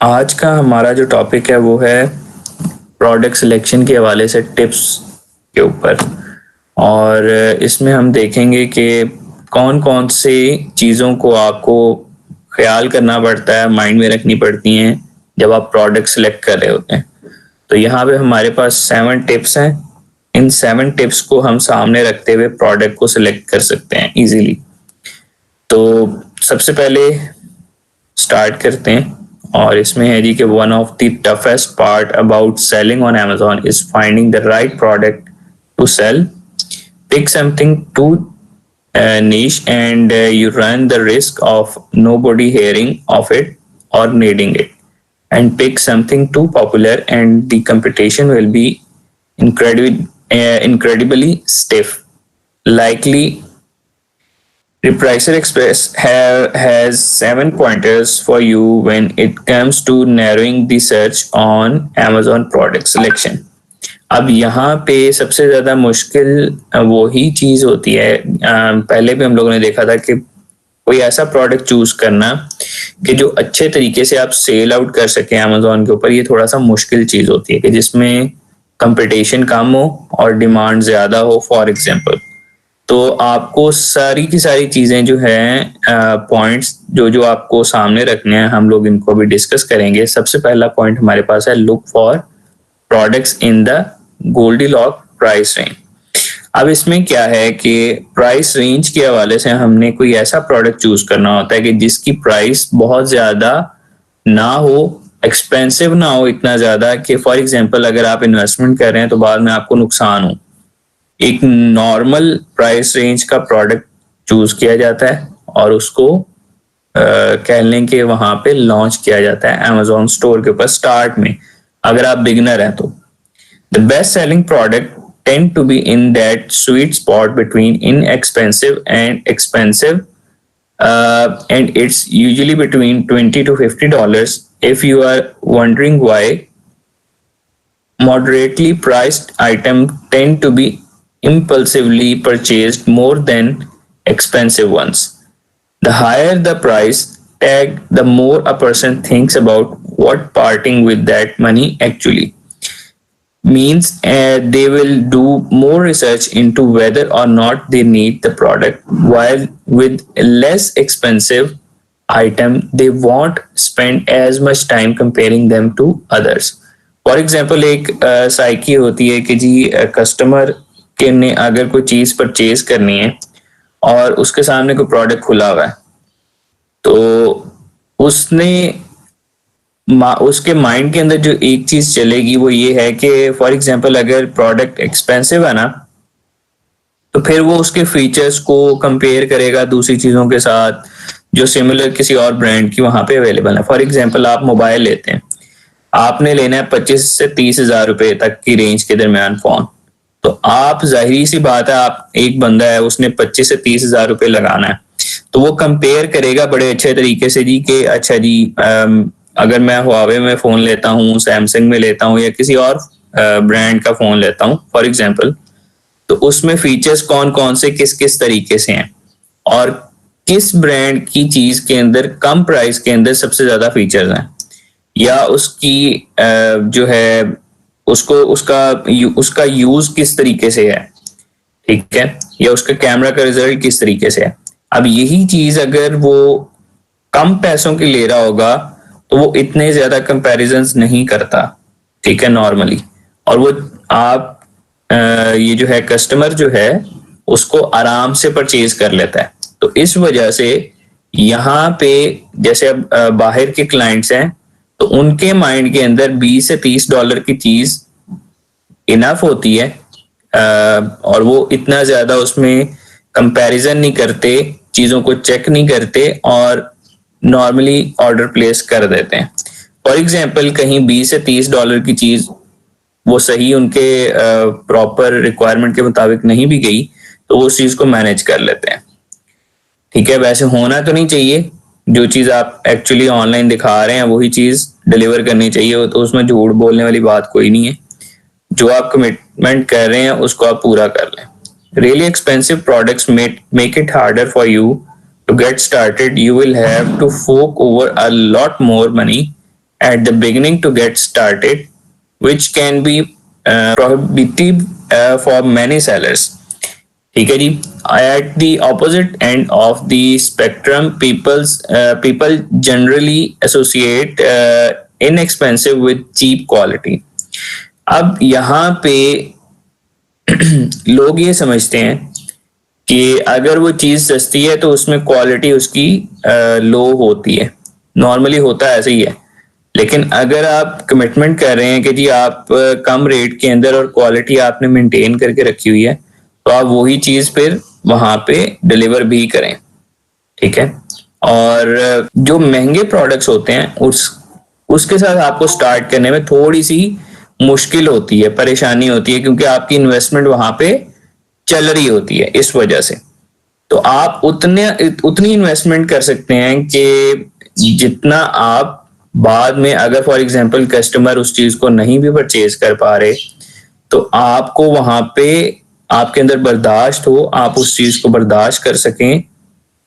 आज का हमारा जो टॉपिक है वो है प्रोडक्ट सिलेक्शन के हवाले से टिप्स के ऊपर। और इसमें हम देखेंगे कि कौन कौन से चीज़ों को आपको ख्याल करना पड़ता है, माइंड में रखनी पड़ती हैं जब आप प्रोडक्ट सिलेक्ट कर रहे होते हैं। तो यहाँ पे हमारे पास 7 टिप्स हैं। इन 7 टिप्स को हम सामने रखते हुए प्रोडक्ट को सिलेक्ट कर सकते हैं इजीली। तो सबसे पहले स्टार्ट करते हैं और इसमें है जी कि one of the toughest part about selling on Amazon is finding the right product to sell. Pick something too niche and you run the risk of nobody hearing of it or needing it. And pick something too popular and the competition will be incredibly stiff. Likely Repricer Express has 7 pointers for you when it comes to narrowing the search on Amazon product selection. अब यहाँ पे सबसे ज्यादा मुश्किल वही चीज होती है। पहले भी हम लोगों ने देखा था कि कोई ऐसा प्रोडक्ट चूज करना कि जो अच्छे तरीके से आप सेल आउट कर सके अमेजोन के ऊपर, ये थोड़ा सा मुश्किल चीज होती है कि जिसमें कंपटीशन कम हो और डिमांड ज्यादा हो। फॉर एग्जांपल, तो आपको सारी की सारी चीजें जो है पॉइंट्स जो आपको सामने रखने हैं, हम लोग इनको भी डिस्कस करेंगे। सबसे पहला पॉइंट हमारे पास है look for products in the Goldilock price range. अब इसमें क्या है कि प्राइस रेंज के हवाले से हमने कोई ऐसा प्रोडक्ट चूज करना होता है कि जिसकी प्राइस बहुत ज्यादा ना हो, एक्सपेंसिव ना हो इतना ज्यादा कि फॉर एग्जांपल अगर आप इन्वेस्टमेंट कर रहे हैं तो बाद में आपको नुकसान हो। एक नॉर्मल प्राइस रेंज का प्रोडक्ट चूज किया जाता है और उसको कह लें कि वहां पे लॉन्च किया जाता है Amazon स्टोर के ऊपर स्टार्ट में, अगर आप बिगिनर हैं तो। The best selling product tend to be in that sweet spot between inexpensive and expensive, and it's usually between $20 to $50. If you are wondering why, moderately priced items tend to be impulsively purchased more than expensive ones. The higher the price tag, the more a person thinks about what parting with that money actually means. They will do more research into whether or not they need the product, while with a less expensive item they won't spend as much time comparing them to others. For example, एक psyche होती है कि जी customer के ने अगर कोई चीज purchase करनी है और उसके सामने कोई प्रोडक्ट खुला हुआ है, तो उसने उसके माइंड के अंदर जो एक चीज चलेगी वो ये है कि फॉर एग्जांपल अगर प्रोडक्ट एक्सपेंसिव है ना, तो फिर वो उसके फीचर्स को कंपेयर करेगा दूसरी चीजों के साथ जो सिमिलर किसी और ब्रांड की वहां पे अवेलेबल है। फॉर एग्जांपल, आप मोबाइल लेते हैं, आपने लेना है 25 से 30 हजार रुपए तक की रेंज के दरमियान फोन, तो आप जाहिर सी बात है, आप एक बंदा है उसने 25 से 30 हजार रुपए लगाना है, तो वो कंपेयर करेगा बड़े अच्छे तरीके से जी कि अच्छा जी अगर मैं हुआवे में फोन लेता हूँ, सैमसंग में लेता हूँ या किसी और ब्रांड का फोन लेता हूँ फॉर एग्जांपल, तो उसमें फीचर्स कौन कौन से किस किस तरीके से हैं और किस ब्रांड की चीज के अंदर कम प्राइस के अंदर सबसे ज्यादा फीचर्स हैं, या उसकी जो है उसको उसका यूज किस तरीके से है, ठीक है, या उसका कैमरा का रिजल्ट किस तरीके से है। अब यही चीज अगर वो कम पैसों की ले रहा होगा तो वो इतने ज्यादा कंपैरिजंस नहीं करता, ठीक है, नॉर्मली, और वो आप ये जो है कस्टमर जो है उसको आराम से परचेज कर लेता है। तो इस वजह से यहाँ पे जैसे अब बाहर के क्लाइंट्स हैं तो उनके माइंड के अंदर $20 से $30 की चीज इनफ होती है, और वो इतना ज्यादा उसमें कंपैरिजन नहीं करते, चीजों को चेक नहीं करते और नॉर्मली ऑर्डर प्लेस कर देते हैं। फॉर एग्जांपल, कहीं $20 से $30 की चीज वो सही उनके प्रॉपर रिक्वायरमेंट के मुताबिक नहीं भी गई तो वो उस चीज को मैनेज कर लेते हैं, ठीक है। वैसे होना तो नहीं चाहिए, जो चीज आप एक्चुअली ऑनलाइन दिखा रहे हैं वही चीज डिलीवर करनी चाहिए, तो उसमें झूठ बोलने वाली बात कोई नहीं है। जो आप कमिटमेंट कर रहे हैं उसको आप पूरा कर लें। Really expensive products make it harder for you to get started. You will have to fork over a lot more money at the beginning to get started, which can be prohibitive for many sellers. ठीक है जी. At the opposite end of the spectrum, people generally associate inexpensive with cheap quality. अब यहाँ पे लोग ये समझते हैं कि अगर वो चीज सस्ती है तो उसमें क्वालिटी उसकी लो होती है. नॉर्मली होता ऐसे ही है. लेकिन अगर आप कमिटमेंट कर रहे हैं कि जी आप कम रेट के अंदर और क्वालिटी आपने मेंटेन करके रखी हुई है, तो आप वही चीज फिर वहां पे डिलीवर भी करें. ठीक है. और जो महंगे प्रोडक्ट्स होते हैं उसके साथ आपको स्टार्ट करने में थोड़ी सी मुश्किल होती है, परेशानी होती है, क्योंकि आपकी इन्वेस्टमेंट वहां पे चल रही होती है. इस वजह से तो आप उतनी इन्वेस्टमेंट कर सकते हैं कि जितना आप बाद में, अगर फॉर एग्जांपल कस्टमर उस चीज को नहीं भी परचेज कर पा रहे, तो आपको वहां पे आपके अंदर बर्दाश्त हो, आप उस चीज को बर्दाश्त कर सकें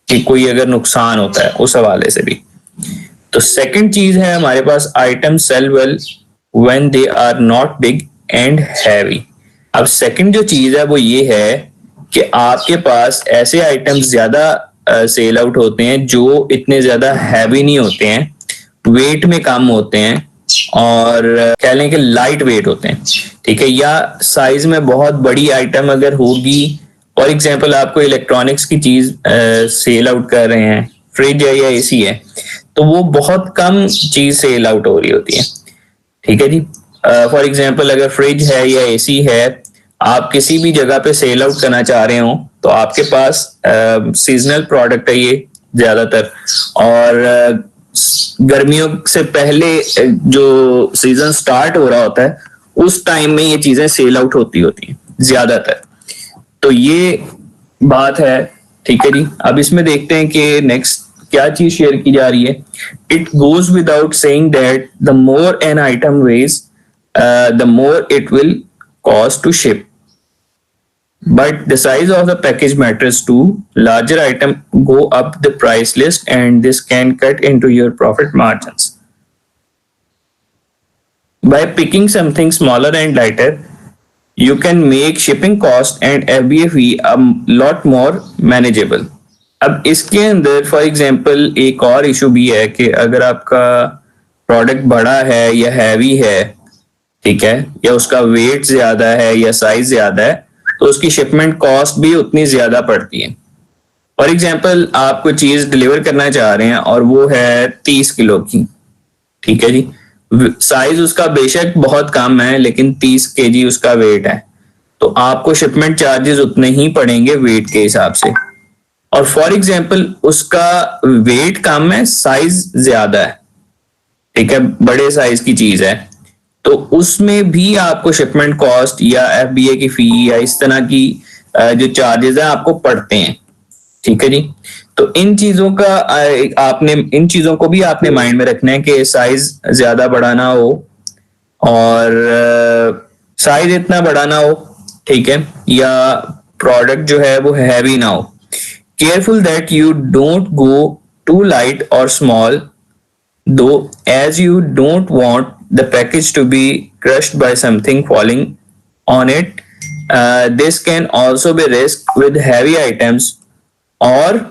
कि कोई अगर नुकसान होता है उस हवाले से भी. तो सेकंड चीज है हमारे पास, item sell well when they are not big and heavy. अब सेकंड जो चीज है वो ये है कि आपके पास ऐसे आइटम्स ज्यादा सेल आउट होते हैं जो इतने ज्यादा हैवी नहीं होते हैं, वेट में कम होते हैं, और कह लें कि लाइट वेट होते हैं. ठीक है. या साइज में बहुत बड़ी आइटम अगर होगी, फॉर एग्जांपल आपको इलेक्ट्रॉनिक्स की चीज सेल आउट कर रहे हैं, फ्रिज है या एसी है, तो वो बहुत कम चीज सेल आउट हो रही होती है. ठीक है जी. फॉर एग्जांपल अगर फ्रिज है या एसी है, आप किसी भी जगह पे सेल आउट करना चाह रहे हो, तो आपके पास सीजनल प्रोडक्ट है ये ज्यादातर, और गर्मियों से पहले जो सीजन स्टार्ट हो रहा होता है उस टाइम में ये चीजें सेल आउट होती हैं ज्यादातर. तो ये बात है. ठीक है जी. अब इसमें देखते हैं कि नेक्स्ट क्या चीज शेयर की जा रही है. It goes without saying that the more an item weighs the more it will cost to ship, but the size of the package matters too. Larger item go up the price list and this can cut into your profit margins. By picking something smaller and lighter, you can make shipping cost and FBA fee a lot more manageable. अब इसके अंदर for example एक और issue भी है कि अगर आपका प्रोडक्ट बड़ा है या हैवी है, ठीक है, या उसका वेट ज्यादा है या साइज ज्यादा है, तो उसकी शिपमेंट कॉस्ट भी उतनी ज्यादा पड़ती है. फॉर एग्जांपल आप कोई चीज डिलीवर करना चाह रहे हैं और वो है 30 किलो की. ठीक है जी. साइज उसका बेशक बहुत कम है लेकिन 30 केजी उसका वेट है, तो आपको शिपमेंट चार्जेस उतने ही पड़ेंगे वेट के हिसाब से. और फॉर एग्जांपल उसका वेट कम है, साइज ज्यादा है, ठीक है, बड़े साइज की चीज है, तो उसमें भी आपको शिपमेंट कॉस्ट या एफबीए की फी या इस तरह की जो चार्जेस है आपको पड़ते हैं. ठीक है जी. तो इन चीजों को भी आपने माइंड में रखना है कि साइज ज्यादा बड़ा ना हो और साइज इतना बड़ा ना हो, ठीक है, या प्रोडक्ट जो है वो हैवी ना हो. Careful that you don't go too light और small, though as you don't want the package to be crushed by something falling on it. This can also be risk with heavy items or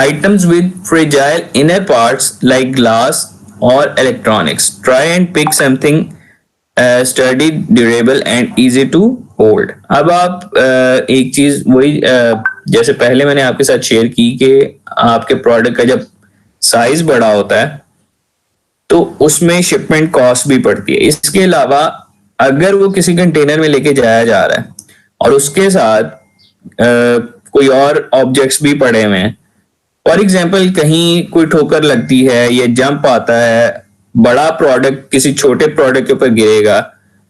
items with fragile inner parts like glass or electronics. Try and pick something sturdy, durable and easy to hold. अब आप एक चीज वही जैसे पहले मैंने आपके साथ शेयर की कि आपके प्रोडक्ट का जब साइज बड़ा होता है तो उसमें शिपमेंट कॉस्ट भी पड़ती है. इसके अलावा अगर वो किसी कंटेनर में लेके जाया जा रहा है और उसके साथ कोई और ऑब्जेक्ट्स भी पड़े हुए हैं, फॉर एग्जांपल कहीं कोई ठोकर लगती है या जंप आता है, बड़ा प्रोडक्ट किसी छोटे प्रोडक्ट के ऊपर गिरेगा,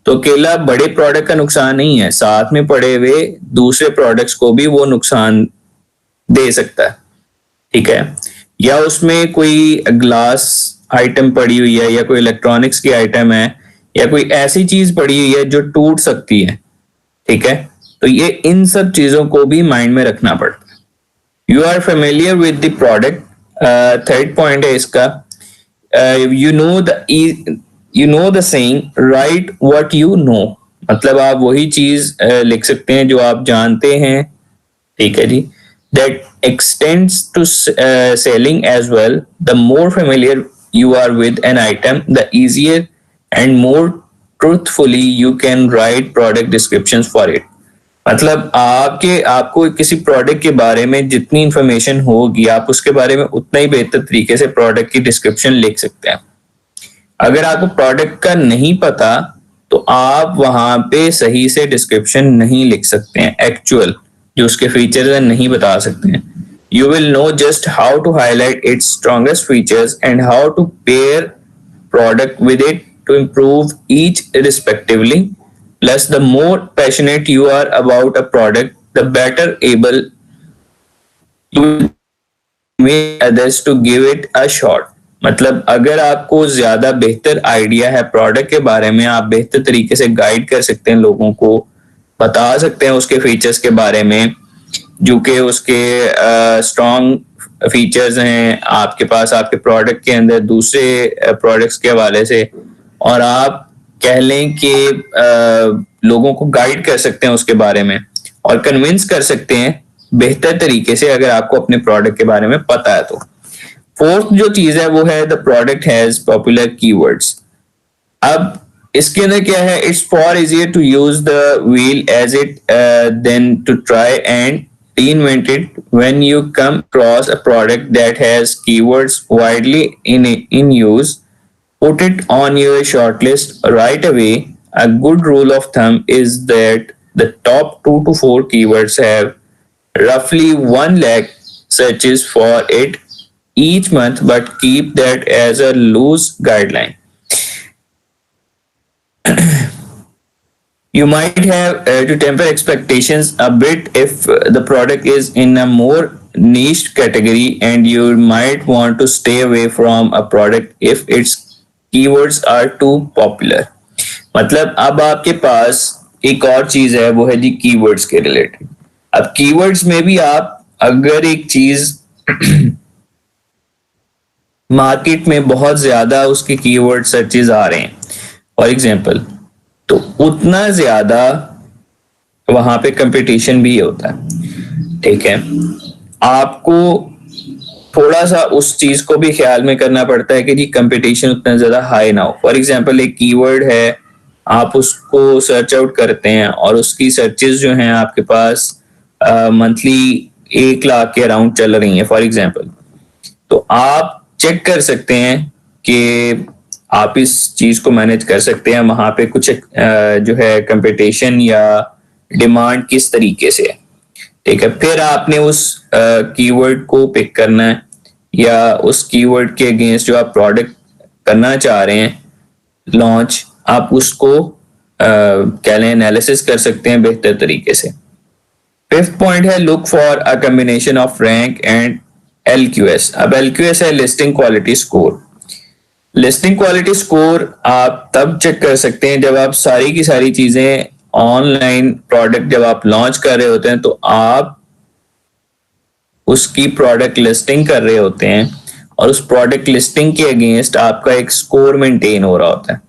तो अकेला बड़े प्रोडक्ट का नुकसान नहीं है, साथ में पड़े हुए दूसरे प्रोडक्ट्स को भी वो नुकसान दे सकता है. ठीक है. या उसमें कोई ग्लास आइटम पड़ी हुई है या कोई इलेक्ट्रॉनिक्स की आइटम है या कोई ऐसी चीज पड़ी हुई है जो टूट सकती है. ठीक है. तो ये इन सब चीजों को भी माइंड में रखना पड़ता है. You are familiar with the product. Third point है इसका, you know the saying right what you know, मतलब आप वही चीज लिख सकते हैं जो आप जानते हैं, ठीक है जी. That extends to selling as well. The more familiar you are with an item, the easier and more truthfully you can write product descriptions for it. मतलब आपको किसी प्रोडक्ट के बारे में जितनी इंफॉर्मेशन होगी आप उसके बारे में उतना ही बेहतर तरीके से प्रोडक्ट की डिस्क्रिप्शन लिख सकते हैं. अगर आपको प्रोडक्ट का नहीं पता तो आप वहां पे सही से डिस्क्रिप्शन नहीं लिख सकते हैं, एक्चुअल जो उसके फीचर्स हैं नहीं बता सकते हैं. You will know just how to highlight its strongest features and how to pair product with it to improve each respectively. Plus, the more passionate you are about a product, the better able you will make others to give it a shot. मतलब अगर आपको ज्यादा बेहतर idea है product के बारे में, आप बेहतर तरीके से गाइड कर सकते हैं, लोगों को बता सकते हैं उसके फीचर्स के बारे में जो कि उसके स्ट्रॉन्ग फीचर्स हैं आपके पास आपके प्रोडक्ट के अंदर दूसरे प्रोडक्ट्स के हवाले से, और आप कह लें कि लोगों को गाइड कर सकते हैं उसके बारे में और कन्विंस कर सकते हैं बेहतर तरीके से अगर आपको अपने प्रोडक्ट के बारे में पता है तो. फोर्थ जो चीज है वो है the product has popular keywords. अब इसके अंदर क्या है, it's far easier to use the wheel as it than to try and reinvent it when you come across a product that has keywords widely in use. Put it on your shortlist right away. A good rule of thumb is that the top 2 to 4 keywords have roughly 1 lakh searches for it each month, but keep that as a loose guideline. You might have to temper expectations a bit if the product is in a more niche category, and you might want to stay away from a product if its keywords are too popular. मतलब अब आपके पास एक और चीज है वो है जी keywords के रिलेटेड. अब कीवर्ड्स में भी आप अगर एक चीज मार्केट में बहुत ज्यादा उसके कीवर्ड सर्चेज आ रहे हैं फॉर एग्जांपल, तो उतना ज्यादा वहां पे कंपटीशन भी होता है, ठीक है. आपको थोड़ा सा उस चीज को भी ख्याल में करना पड़ता है कि जी कंपटीशन उतना ज्यादा हाई ना हो. फॉर एग्जांपल एक कीवर्ड है, आप उसको सर्च आउट करते हैं और उसकी सर्चेस जो हैं आपके पास मंथली 1 लाख के अराउंड चल रही हैं फॉर एग्जांपल, तो आप चेक कर सकते हैं कि आप इस चीज को मैनेज कर सकते हैं. वहां पे कुछ जो है कंपटीशन या डिमांड किस तरीके से है, ठीक है. फिर आपने उस कीवर्ड को पिक करना है या उस कीवर्ड के अगेंस्ट जो आप प्रोडक्ट करना चाह रहे हैं लॉन्च, आप उसको कह लें एनालिसिस कर सकते हैं बेहतर तरीके से. 5th पॉइंट है look for a combination of rank and LQS. अब LQS है listing quality score. Listing quality score आप तब चेक कर सकते हैं जब आप सारी की सारी चीजें ऑनलाइन प्रोडक्ट जब आप लॉन्च कर रहे होते हैं तो आप उसकी प्रोडक्ट लिस्टिंग कर रहे होते हैं और उस प्रोडक्ट लिस्टिंग के अगेंस्ट आपका एक स्कोर मेंटेन हो रहा होता है,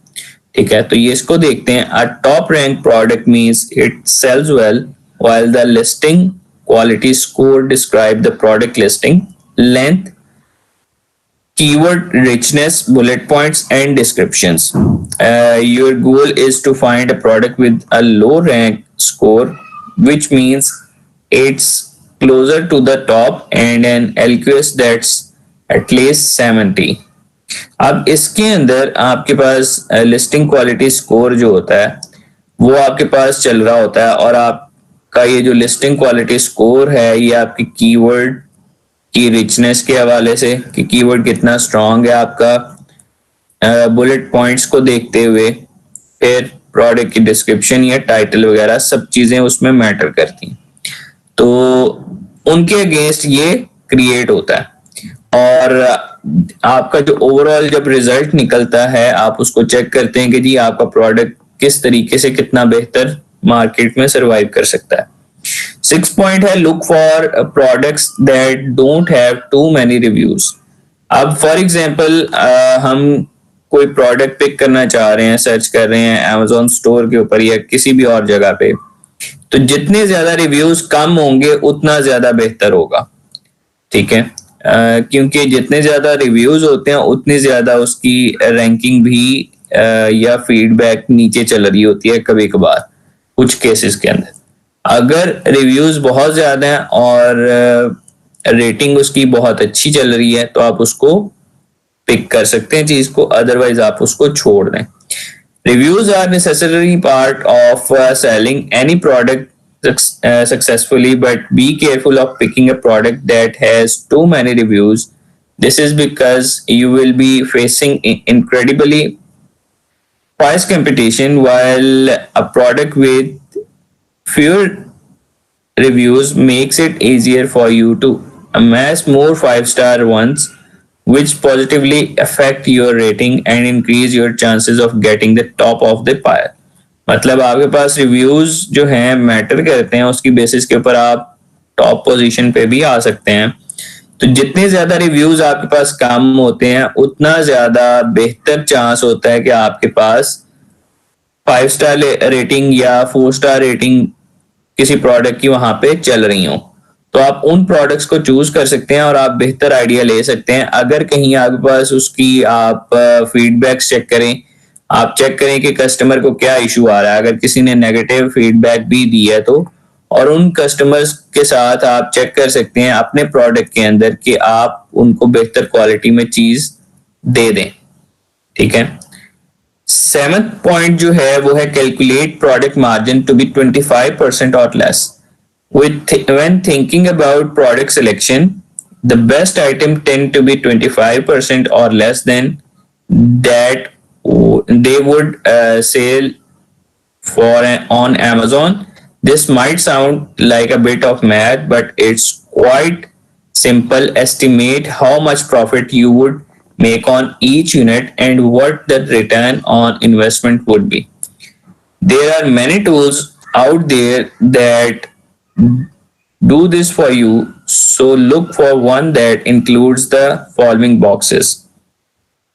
ठीक है. तो ये इसको देखते हैं. A top rank product means it sells well while the listing quality score describe the product listing length, keyword richness, bullet points and descriptions. Your goal is to find a product with a low rank score, which means it's closer to the top, and an LQS that's at least 70. अब इसके अंदर आपके पास listing quality score जो होता है वो आपके पास चल रहा होता है, और आपका ये जो लिस्टिंग क्वालिटी स्कोर है ये आपकी कीवर्ड की रिचनेस के हवाले से कि कीवर्ड कितना स्ट्रांग है आपका, बुलेट पॉइंट्स को देखते हुए फिर प्रोडक्ट की डिस्क्रिप्शन या टाइटल वगैरह सब चीजें उसमें मैटर करती हैं. तो उनके अगेंस्ट ये क्रिएट होता है, और आपका जो ओवरऑल जब रिजल्ट निकलता है आप उसको चेक करते हैं कि जी आपका प्रोडक्ट किस तरीके से कितना बेहतर मार्केट में सरवाइव कर सकता है. 6th पॉइंट है look for products that don't have too many reviews. अब फॉर एग्जांपल हम कोई प्रोडक्ट पिक करना चाह रहे हैं, सर्च कर रहे हैं अमेजोन स्टोर के ऊपर या किसी भी और जगह पे, तो जितने ज्यादा रिव्यूज कम होंगे उतना ज्यादा बेहतर होगा, ठीक है। क्योंकि जितने ज्यादा रिव्यूज होते हैं उतनी ज्यादा उसकी रैंकिंग भी या फीडबैक नीचे चल रही होती है कभी कभार कुछ केसेस के अंदर। अगर रिव्यूज बहुत ज्यादा हैं और रेटिंग उसकी बहुत अच्छी चल रही है तो आप उसको पिक कर सकते हैं चीज को, अदरवाइज आप उसको छोड़ दें। Reviews are necessary part of selling any product successfully, but be careful of picking a product that has too many reviews. This is because you will be facing incredibly price competition, while a product with fewer reviews makes it easier for you to amass more 5-star ones, which positively affect your rating and increase your chances of getting the top of the pile. मतलब आपके पास reviews जो हैं matter करते हैं, उसकी basis के ऊपर आप टॉप पोजीशन पे भी आ सकते हैं। तो जितने ज्यादा रिव्यूज आपके पास कम होते हैं उतना ज्यादा बेहतर चांस होता है कि आपके पास 5-स्टार रेटिंग या 4-स्टार रेटिंग किसी प्रोडक्ट की वहां पे चल रही हो। तो आप उन प्रोडक्ट्स को चूज कर सकते हैं और आप बेहतर आइडिया ले सकते हैं। अगर कहीं आपके पास उसकी आप फीडबैक्स चेक करें, आप चेक करें कि कस्टमर को क्या इशू आ रहा है। अगर किसी ने नेगेटिव फीडबैक भी दी है तो, और उन कस्टमर्स के साथ आप चेक कर सकते हैं अपने प्रोडक्ट के अंदर कि आप उनको बेहतर क्वालिटी में चीज दे दें, ठीक है। 7th पॉइंट जो है वो है calculate product margin to be 25% और less. When thinking about product selection, the best item tend to be 25% or less than that they would sell for on Amazon. This might sound like a bit of math, but it's quite simple. Estimate how much profit you would make on each unit and what the return on investment would be. There are many tools out there that do this for you, so look for one that includes the following boxes.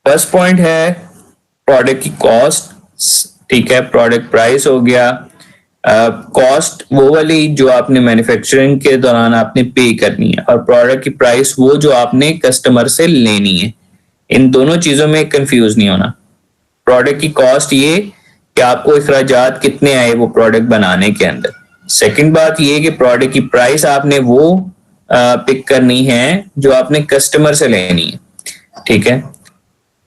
First point है product की cost, ठीक है। Product price हो गया, cost वो वाली जो आपने मैन्युफैक्चरिंग के दौरान आपने पे करनी है, और प्रोडक्ट की प्राइस वो जो आपने कस्टमर से लेनी है। इन दोनों चीजों में कंफ्यूज नहीं होना। प्रोडक्ट की कॉस्ट ये कि आपको अखराजात कितने आए वो प्रोडक्ट बनाने के अंदर। सेकंड बात ये कि प्रोडक्ट की प्राइस आपने वो पिक करनी है जो आपने कस्टमर से लेनी है, ठीक है।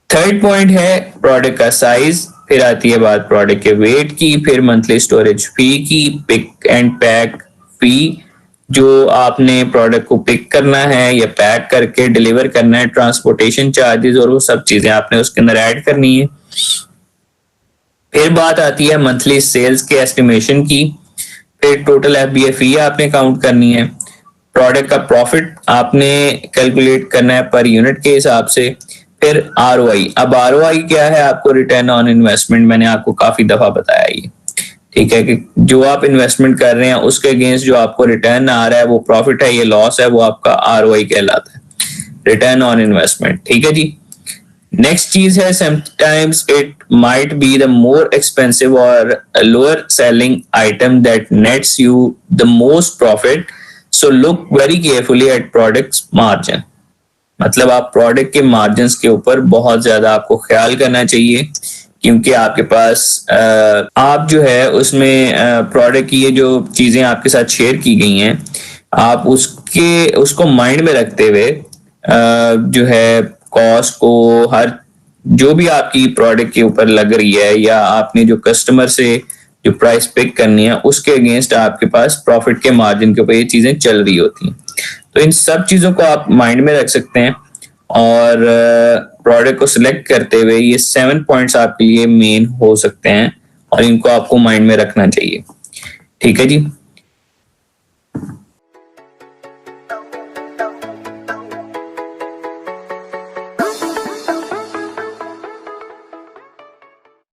थर्ड पॉइंट है प्रोडक्ट का साइज, फिर आती है बात प्रोडक्ट के वेट की, फिर मंथली स्टोरेज फी की, पिक एंड पैक फी जो आपने प्रोडक्ट को पिक करना है या पैक करके डिलीवर करना है, ट्रांसपोर्टेशन चार्जेस और वो सब चीजें आपने उसके अंदर ऐड करनी है। फिर बात आती है मंथली सेल्स के एस्टिमेशन की, फिर टोटल एफबीए फी आपने काउंट करनी है, प्रोडक्ट का प्रॉफिट आपने कैलकुलेट करना है पर यूनिट के हिसाब से, फिर आरओआई। अब आरओआई क्या है? आपको रिटर्न ऑन इन्वेस्टमेंट, मैंने आपको काफी दफा बताया ये, ठीक है, कि जो आप इन्वेस्टमेंट कर रहे हैं उसके अगेंस्ट जो आपको रिटर्न आ रहा है वो प्रॉफिट है, ये लॉस है, वो आपका आरओआई कहलाता है, रिटर्न ऑन इन्वेस्टमेंट, ठीक है जी। नेक्स्ट चीज है sometimes it might be the more expensive और lower selling item that nets you the most profit, so look very carefully at products margin. मतलब आप प्रोडक्ट के मार्जिन के ऊपर बहुत ज्यादा आपको ख्याल करना चाहिए, क्योंकि आपके पास आप जो है उसमें प्रोडक्ट की ये जो चीजें आपके साथ शेयर की गई हैं, आप उसको माइंड में रखते हुए जो है कॉस्ट को, हर जो भी आपकी प्रोडक्ट के ऊपर लग रही है या आपने जो कस्टमर से जो प्राइस पिक करनी है उसके अगेंस्ट आपके पास प्रॉफिट के मार्जिन के ऊपर ये चीजें चल रही होती हैं। तो इन सब चीजों को आप माइंड में रख सकते हैं और प्रोडक्ट को सिलेक्ट करते हुए ये 7 पॉइंट्स आपके लिए मेन हो सकते हैं और इनको आपको माइंड में रखना चाहिए, ठीक है जी।